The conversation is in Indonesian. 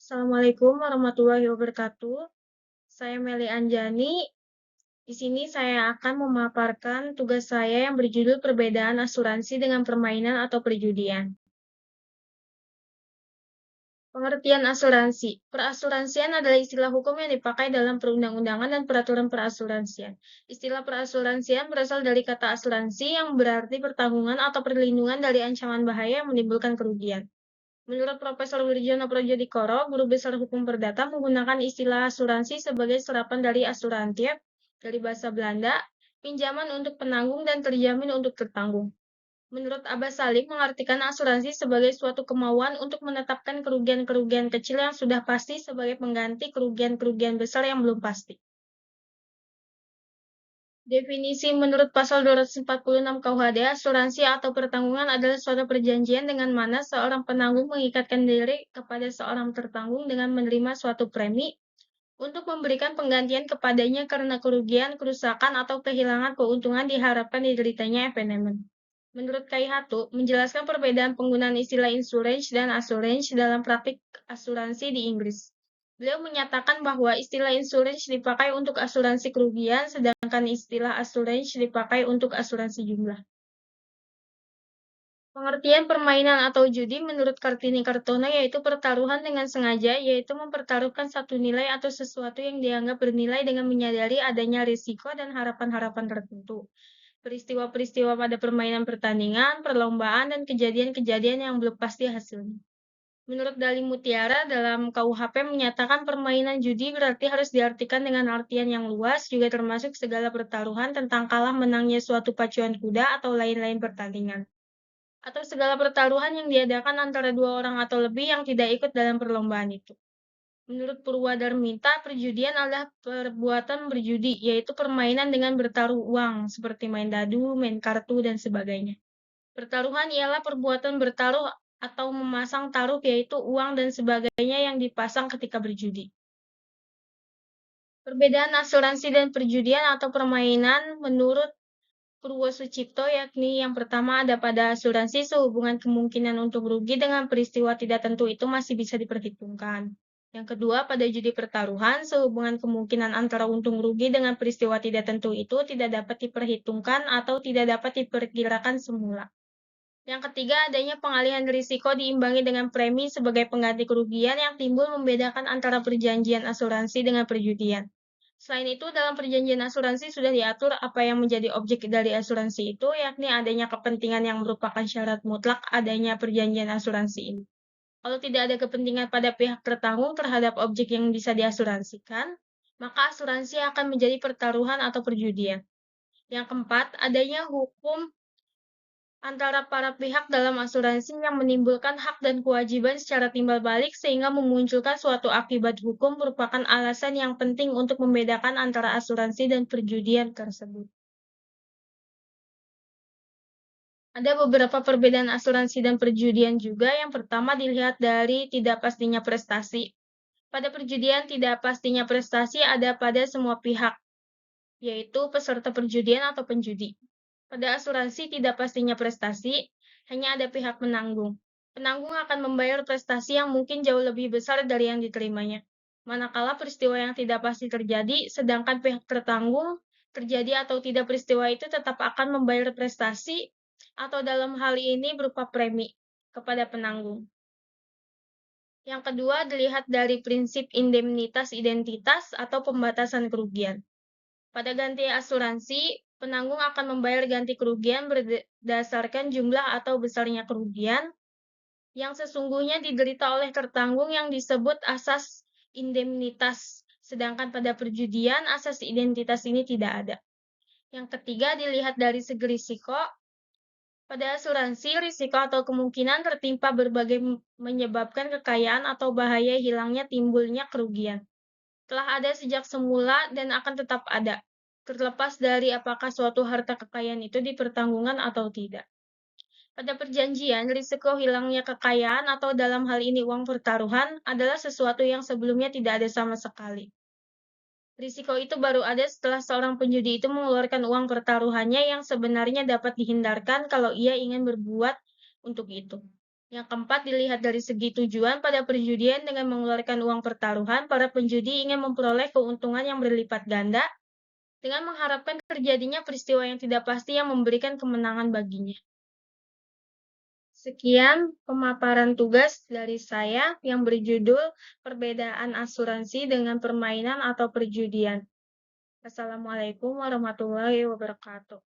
Assalamualaikum warahmatullahi wabarakatuh. Saya Meli Anjani. Di sini saya akan memaparkan tugas saya yang berjudul perbedaan asuransi dengan permainan atau perjudian. Pengertian asuransi. Perasuransian adalah istilah hukum yang dipakai dalam perundang-undangan dan peraturan perasuransian. Istilah perasuransian berasal dari kata asuransi yang berarti pertanggungan atau perlindungan dari ancaman bahaya yang menimbulkan kerugian. Menurut Profesor Wirjono Projodikoro, guru besar hukum perdata, menggunakan istilah asuransi sebagai serapan dari asurantiep dari bahasa Belanda, pinjaman untuk penanggung dan terjamin untuk tertanggung. Menurut Abbas Salim, mengartikan asuransi sebagai suatu kemauan untuk menetapkan kerugian-kerugian kecil yang sudah pasti sebagai pengganti kerugian-kerugian besar yang belum pasti. Definisi menurut pasal 246 KUHD, asuransi atau pertanggungan adalah suatu perjanjian dengan mana seorang penanggung mengikatkan diri kepada seorang tertanggung dengan menerima suatu premi untuk memberikan penggantian kepadanya karena kerugian, kerusakan, atau kehilangan keuntungan diharapkan dideritanya evenement. Menurut Kaihatu, menjelaskan perbedaan penggunaan istilah insurance dan assurance dalam praktik asuransi di Inggris. Beliau menyatakan bahwa istilah insurance dipakai untuk asuransi kerugian, sedangkan istilah assurance dipakai untuk asuransi jumlah. Pengertian permainan atau judi menurut Kartini Kartono yaitu pertaruhan dengan sengaja, yaitu mempertaruhkan satu nilai atau sesuatu yang dianggap bernilai dengan menyadari adanya risiko dan harapan-harapan tertentu. Peristiwa-peristiwa pada permainan pertandingan, perlombaan, dan kejadian-kejadian yang belum pasti hasilnya. Menurut Dali Mutiara, dalam KUHP menyatakan permainan judi berarti harus diartikan dengan artian yang luas, juga termasuk segala pertaruhan tentang kalah menangnya suatu pacuan kuda atau lain-lain pertandingan. Atau segala pertaruhan yang diadakan antara dua orang atau lebih yang tidak ikut dalam perlombaan itu. Menurut Purwadarmita, perjudian adalah perbuatan berjudi, yaitu permainan dengan bertaruh uang, seperti main dadu, main kartu, dan sebagainya. Pertaruhan ialah perbuatan bertaruh atau memasang taruh, yaitu uang dan sebagainya yang dipasang ketika berjudi. Perbedaan asuransi dan perjudian atau permainan menurut Purwosucipto, yakni yang pertama ada pada asuransi sehubungan kemungkinan untuk rugi dengan peristiwa tidak tentu itu masih bisa diperhitungkan. Yang kedua, pada judi pertaruhan, sehubungan kemungkinan antara untung rugi dengan peristiwa tidak tentu itu tidak dapat diperhitungkan atau tidak dapat diperkirakan semula. Yang ketiga, adanya pengalihan risiko diimbangi dengan premi sebagai pengganti kerugian yang timbul membedakan antara perjanjian asuransi dengan perjudian. Selain itu, dalam perjanjian asuransi sudah diatur apa yang menjadi objek dari asuransi itu, yakni adanya kepentingan yang merupakan syarat mutlak adanya perjanjian asuransi ini. Kalau tidak ada kepentingan pada pihak tertanggung terhadap objek yang bisa diasuransikan, maka asuransi akan menjadi pertaruhan atau perjudian. Yang keempat, adanya hukum antara para pihak dalam asuransi yang menimbulkan hak dan kewajiban secara timbal balik sehingga memunculkan suatu akibat hukum merupakan alasan yang penting untuk membedakan antara asuransi dan perjudian tersebut. Ada beberapa perbedaan asuransi dan perjudian juga. Yang pertama dilihat dari tidak pastinya prestasi. Pada perjudian, tidak pastinya prestasi ada pada semua pihak, yaitu peserta perjudian atau penjudi. Pada asuransi tidak pastinya prestasi, hanya ada pihak penanggung. Penanggung akan membayar prestasi yang mungkin jauh lebih besar dari yang diterimanya. Manakala peristiwa yang tidak pasti terjadi, sedangkan pihak tertanggung terjadi atau tidak peristiwa itu tetap akan membayar prestasi atau dalam hal ini berupa premi kepada penanggung. Yang kedua, dilihat dari prinsip indemnitas identitas atau pembatasan kerugian. Pada ganti asuransi, penanggung akan membayar ganti kerugian berdasarkan jumlah atau besarnya kerugian yang sesungguhnya diderita oleh tertanggung yang disebut asas indemnitas. Sedangkan pada perjudian, asas identitas ini tidak ada. Yang ketiga, dilihat dari segi risiko. Pada asuransi, risiko atau kemungkinan tertimpa berbagai menyebabkan kekayaan atau bahaya hilangnya timbulnya kerugian. Telah ada sejak semula dan akan tetap ada, terlepas dari apakah suatu harta kekayaan itu dipertanggungan atau tidak. Pada perjanjian, risiko hilangnya kekayaan atau dalam hal ini uang pertaruhan adalah sesuatu yang sebelumnya tidak ada sama sekali. Risiko itu baru ada setelah seorang penjudi itu mengeluarkan uang pertaruhannya yang sebenarnya dapat dihindarkan kalau ia ingin berbuat untuk itu. Yang keempat, dilihat dari segi tujuan pada perjudian dengan mengeluarkan uang pertaruhan, para penjudi ingin memperoleh keuntungan yang berlipat ganda dengan mengharapkan terjadinya peristiwa yang tidak pasti yang memberikan kemenangan baginya. Sekian pemaparan tugas dari saya yang berjudul Perbedaan Asuransi dengan Permainan atau Perjudian. Assalamualaikum warahmatullahi wabarakatuh.